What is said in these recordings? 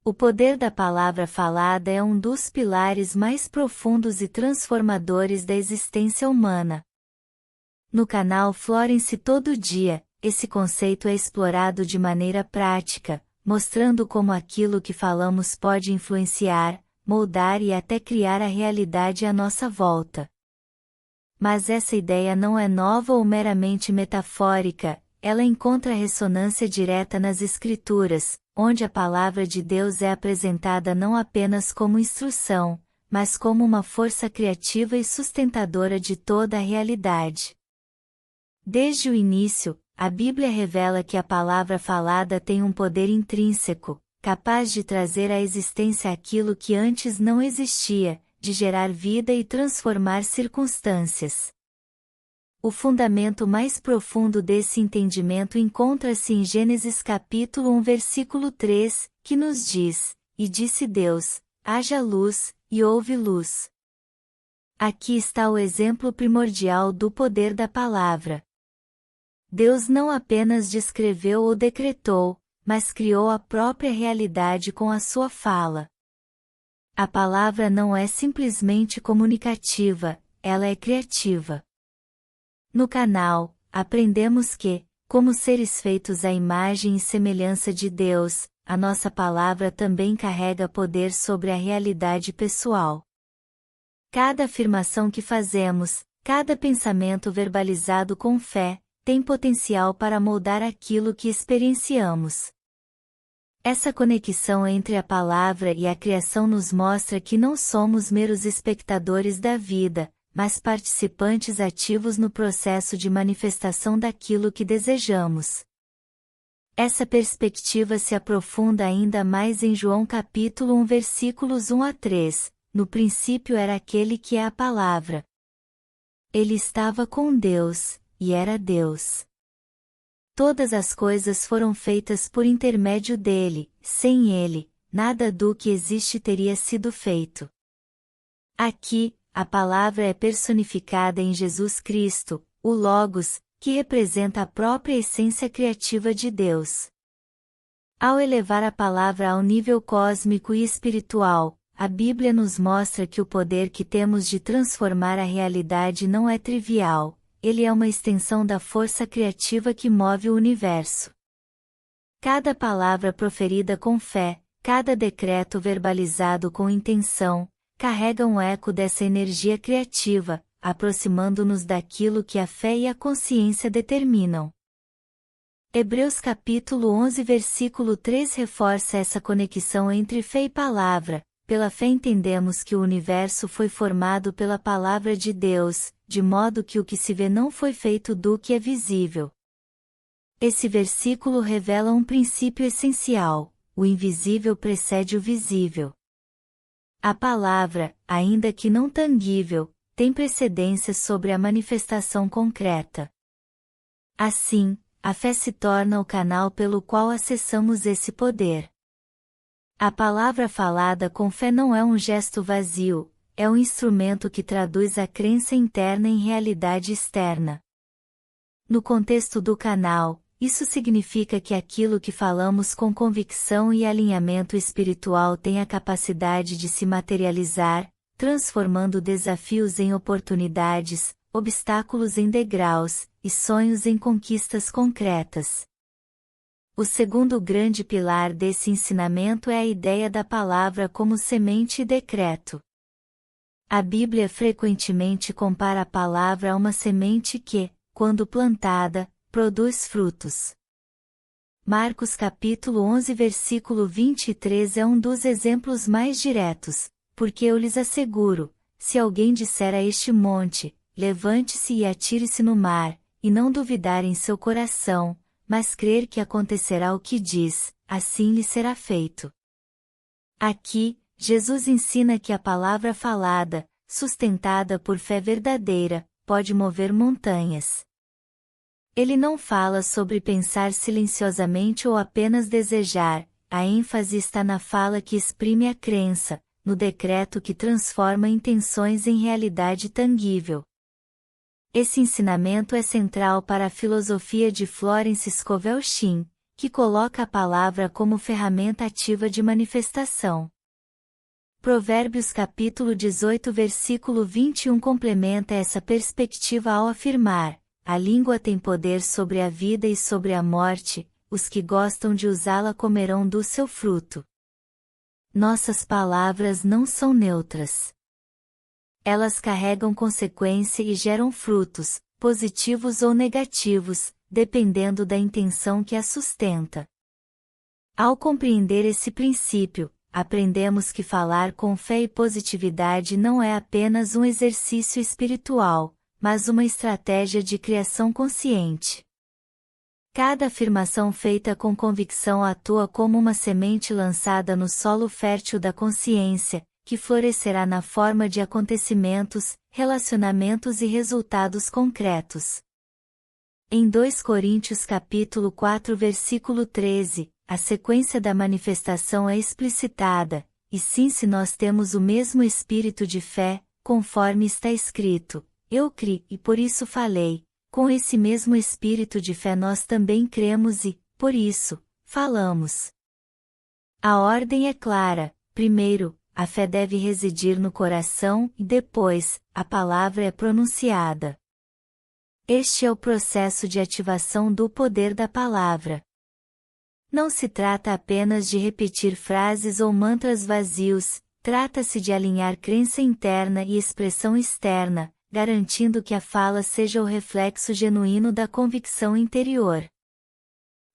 O poder da palavra falada é um dos pilares mais profundos e transformadores da existência humana. No canal Florence Todo Dia, esse conceito é explorado de maneira prática, mostrando como aquilo que falamos pode influenciar, moldar e até criar a realidade à nossa volta. Mas essa ideia não é nova ou meramente metafórica, ela encontra ressonância direta nas Escrituras, onde a palavra de Deus é apresentada não apenas como instrução, mas como uma força criativa e sustentadora de toda a realidade. Desde o início, a Bíblia revela que a palavra falada tem um poder intrínseco, capaz de trazer à existência aquilo que antes não existia, de gerar vida e transformar circunstâncias. O fundamento mais profundo desse entendimento encontra-se em Gênesis capítulo 1 versículo 3, que nos diz: "E disse Deus, haja luz, e houve luz." Aqui está o exemplo primordial do poder da palavra. Deus não apenas descreveu ou decretou, mas criou a própria realidade com a sua fala. A palavra não é simplesmente comunicativa, ela é criativa. No canal, aprendemos que, como seres feitos à imagem e semelhança de Deus, a nossa palavra também carrega poder sobre a realidade pessoal. Cada afirmação que fazemos, cada pensamento verbalizado com fé, tem potencial para moldar aquilo que experienciamos. Essa conexão entre a palavra e a criação nos mostra que não somos meros espectadores da vida, mas participantes ativos no processo de manifestação daquilo que desejamos. Essa perspectiva se aprofunda ainda mais em João capítulo 1 versículos 1 a 3, "No princípio era aquele que é a palavra. Ele estava com Deus, e era Deus. Todas as coisas foram feitas por intermédio dele, sem ele, nada do que existe teria sido feito." Aqui, a palavra é personificada em Jesus Cristo, o Logos, que representa a própria essência criativa de Deus. Ao elevar a palavra ao nível cósmico e espiritual, a Bíblia nos mostra que o poder que temos de transformar a realidade não é trivial, ele é uma extensão da força criativa que move o universo. Cada palavra proferida com fé, cada decreto verbalizado com intenção, carrega um eco dessa energia criativa, aproximando-nos daquilo que a fé e a consciência determinam. Hebreus capítulo 11 versículo 3 reforça essa conexão entre fé e palavra. Pela fé entendemos que o universo foi formado pela palavra de Deus, de modo que o que se vê não foi feito do que é visível. Esse versículo revela um princípio essencial: o invisível precede o visível. A palavra, ainda que não tangível, tem precedência sobre a manifestação concreta. Assim, a fé se torna o canal pelo qual acessamos esse poder. A palavra falada com fé não é um gesto vazio, é um instrumento que traduz a crença interna em realidade externa. No contexto do canal, isso significa que aquilo que falamos com convicção e alinhamento espiritual tem a capacidade de se materializar, transformando desafios em oportunidades, obstáculos em degraus, e sonhos em conquistas concretas. O segundo grande pilar desse ensinamento é a ideia da palavra como semente e decreto. A Bíblia frequentemente compara a palavra a uma semente que, quando plantada, produz frutos. Marcos capítulo 11 versículo 23 é um dos exemplos mais diretos, porque eu lhes asseguro, se alguém disser a este monte, levante-se e atire-se no mar, e não duvidar em seu coração, mas crer que acontecerá o que diz, assim lhe será feito. Aqui, Jesus ensina que a palavra falada, sustentada por fé verdadeira, pode mover montanhas. Ele não fala sobre pensar silenciosamente ou apenas desejar, a ênfase está na fala que exprime a crença, no decreto que transforma intenções em realidade tangível. Esse ensinamento é central para a filosofia de Florence Scovel Shinn, que coloca a palavra como ferramenta ativa de manifestação. Provérbios capítulo 18 versículo 21 complementa essa perspectiva ao afirmar: a língua tem poder sobre a vida e sobre a morte, os que gostam de usá-la comerão do seu fruto. Nossas palavras não são neutras. Elas carregam consequência e geram frutos, positivos ou negativos, dependendo da intenção que as sustenta. Ao compreender esse princípio, aprendemos que falar com fé e positividade não é apenas um exercício espiritual, mas uma estratégia de criação consciente. Cada afirmação feita com convicção atua como uma semente lançada no solo fértil da consciência, que florescerá na forma de acontecimentos, relacionamentos e resultados concretos. Em 2 Coríntios capítulo 4 versículo 13, a sequência da manifestação é explicitada, e sim, se nós temos o mesmo espírito de fé, conforme está escrito, eu criei e por isso falei, com esse mesmo espírito de fé nós também cremos e, por isso, falamos. A ordem é clara: primeiro, a fé deve residir no coração e depois, a palavra é pronunciada. Este é o processo de ativação do poder da palavra. Não se trata apenas de repetir frases ou mantras vazios, trata-se de alinhar crença interna e expressão externa, garantindo que a fala seja o reflexo genuíno da convicção interior.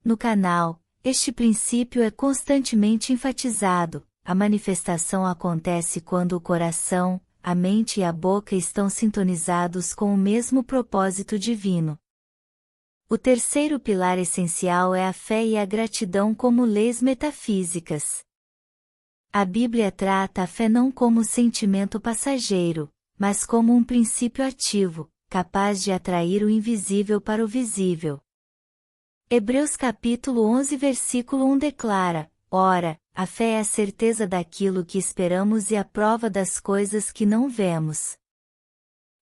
No canal, este princípio é constantemente enfatizado: a manifestação acontece quando o coração, a mente e a boca estão sintonizados com o mesmo propósito divino. O terceiro pilar essencial é a fé e a gratidão como leis metafísicas. A Bíblia trata a fé não como sentimento passageiro, mas como um princípio ativo, capaz de atrair o invisível para o visível. Hebreus capítulo 11 versículo 1 declara: ora, a fé é a certeza daquilo que esperamos e a prova das coisas que não vemos.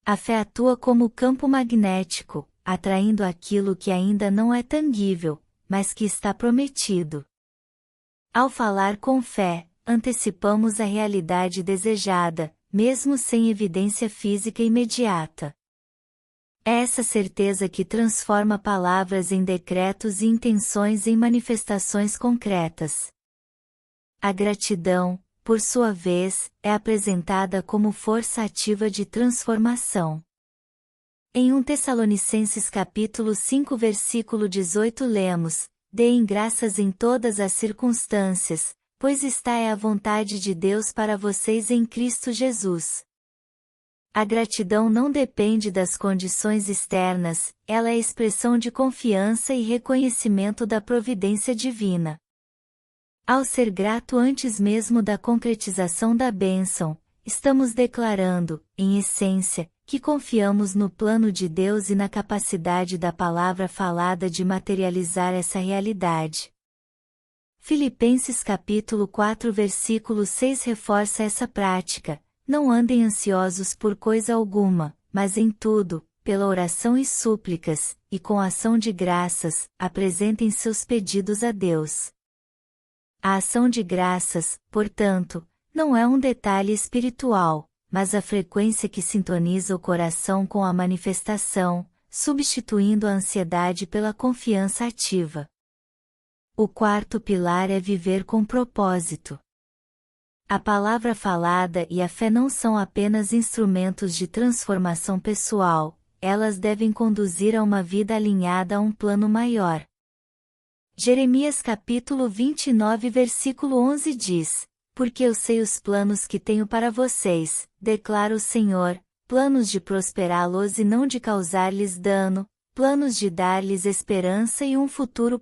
A fé atua como campo magnético, atraindo aquilo que ainda não é tangível, mas que está prometido. Ao falar com fé, antecipamos a realidade desejada, mesmo sem evidência física imediata. É essa certeza que transforma palavras em decretos e intenções em manifestações concretas. A gratidão, por sua vez, é apresentada como força ativa de transformação. Em 1 Tessalonicenses capítulo 5 versículo 18 lemos: deem graças em todas as circunstâncias, pois esta é a vontade de Deus para vocês em Cristo Jesus. A gratidão não depende das condições externas, ela é expressão de confiança e reconhecimento da providência divina. Ao ser grato antes mesmo da concretização da bênção, estamos declarando, em essência, que confiamos no plano de Deus e na capacidade da palavra falada de materializar essa realidade. Filipenses capítulo 4 versículo 6 reforça essa prática: não andem ansiosos por coisa alguma, mas em tudo, pela oração e súplicas, e com ação de graças, apresentem seus pedidos a Deus. A ação de graças, portanto, não é um detalhe espiritual, mas a frequência que sintoniza o coração com a manifestação, substituindo a ansiedade pela confiança ativa. O quarto pilar é viver com propósito. A palavra falada e a fé não são apenas instrumentos de transformação pessoal, elas devem conduzir a uma vida alinhada a um plano maior. Jeremias capítulo 29 versículo 11 diz: porque eu sei os planos que tenho para vocês, declara o Senhor, planos de prosperá-los e não de causar-lhes dano, planos de dar-lhes esperança e um futuro.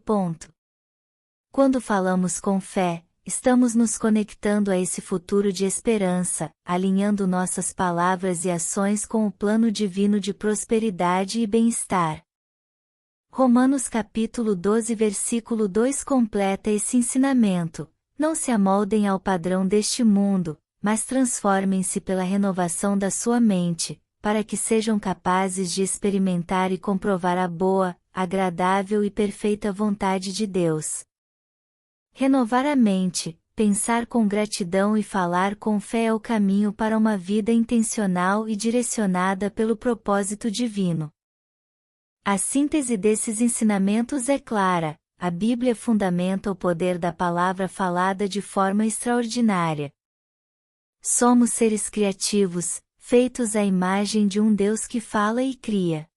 Quando falamos com fé, estamos nos conectando a esse futuro de esperança, alinhando nossas palavras e ações com o plano divino de prosperidade e bem-estar. Romanos capítulo 12 versículo 2 completa esse ensinamento: não se amoldem ao padrão deste mundo, mas transformem-se pela renovação da sua mente, para que sejam capazes de experimentar e comprovar a boa, agradável e perfeita vontade de Deus. Renovar a mente, pensar com gratidão e falar com fé é o caminho para uma vida intencional e direcionada pelo propósito divino. A síntese desses ensinamentos é clara: a Bíblia fundamenta o poder da palavra falada de forma extraordinária. Somos seres criativos, feitos à imagem de um Deus que fala e cria.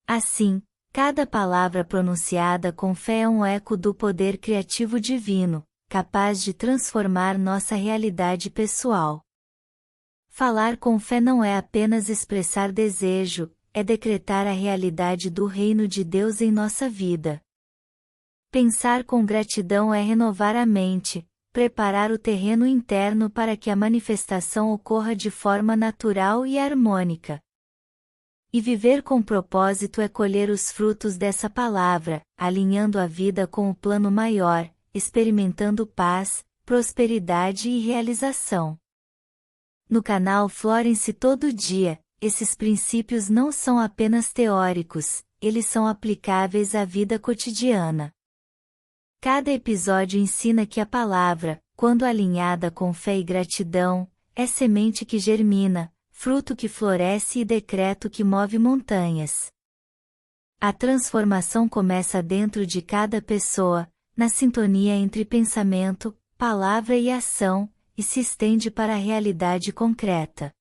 Assim, cada palavra pronunciada com fé é um eco do poder criativo divino, capaz de transformar nossa realidade pessoal. Falar com fé não é apenas expressar desejo, é decretar a realidade do reino de Deus em nossa vida. Pensar com gratidão é renovar a mente, preparar o terreno interno para que a manifestação ocorra de forma natural e harmônica. E viver com propósito é colher os frutos dessa palavra, alinhando a vida com o plano maior, experimentando paz, prosperidade e realização. No canal Florence Todo Dia, esses princípios não são apenas teóricos, eles são aplicáveis à vida cotidiana. Cada episódio ensina que a palavra, quando alinhada com fé e gratidão, é semente que germina, fruto que floresce e decreto que move montanhas. A transformação começa dentro de cada pessoa, na sintonia entre pensamento, palavra e ação, e se estende para a realidade concreta.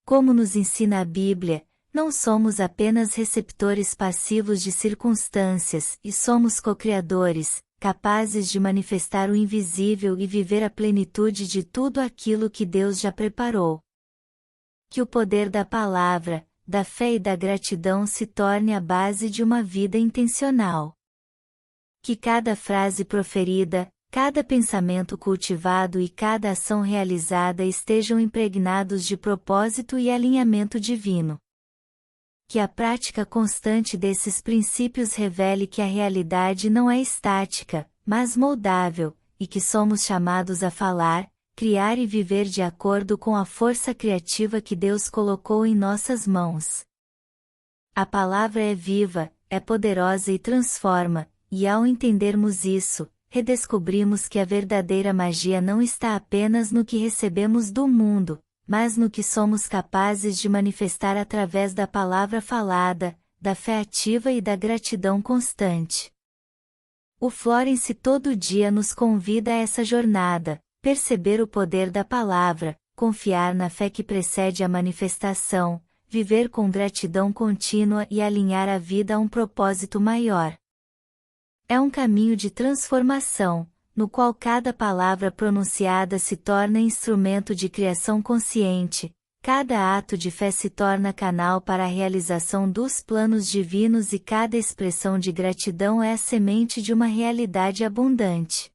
Como nos ensina a Bíblia, não somos apenas receptores passivos de circunstâncias, e somos co-criadores, capazes de manifestar o invisível e viver a plenitude de tudo aquilo que Deus já preparou. Que o poder da palavra, da fé e da gratidão se torne a base de uma vida intencional. Que cada frase proferida, cada pensamento cultivado e cada ação realizada estejam impregnados de propósito e alinhamento divino. Que a prática constante desses princípios revele que a realidade não é estática, mas moldável, e que somos chamados a falar, criar e viver de acordo com a força criativa que Deus colocou em nossas mãos. A palavra é viva, é poderosa e transforma, e ao entendermos isso, redescobrimos que a verdadeira magia não está apenas no que recebemos do mundo, mas no que somos capazes de manifestar através da palavra falada, da fé ativa e da gratidão constante. O Florence Todo Dia nos convida a essa jornada, perceber o poder da palavra, confiar na fé que precede a manifestação, viver com gratidão contínua e alinhar a vida a um propósito maior. É um caminho de transformação, no qual cada palavra pronunciada se torna instrumento de criação consciente, cada ato de fé se torna canal para a realização dos planos divinos e cada expressão de gratidão é a semente de uma realidade abundante.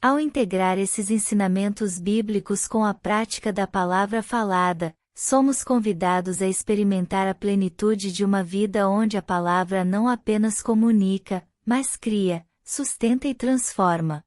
Ao integrar esses ensinamentos bíblicos com a prática da palavra falada, somos convidados a experimentar a plenitude de uma vida onde a palavra não apenas comunica, mas cria, sustenta e transforma.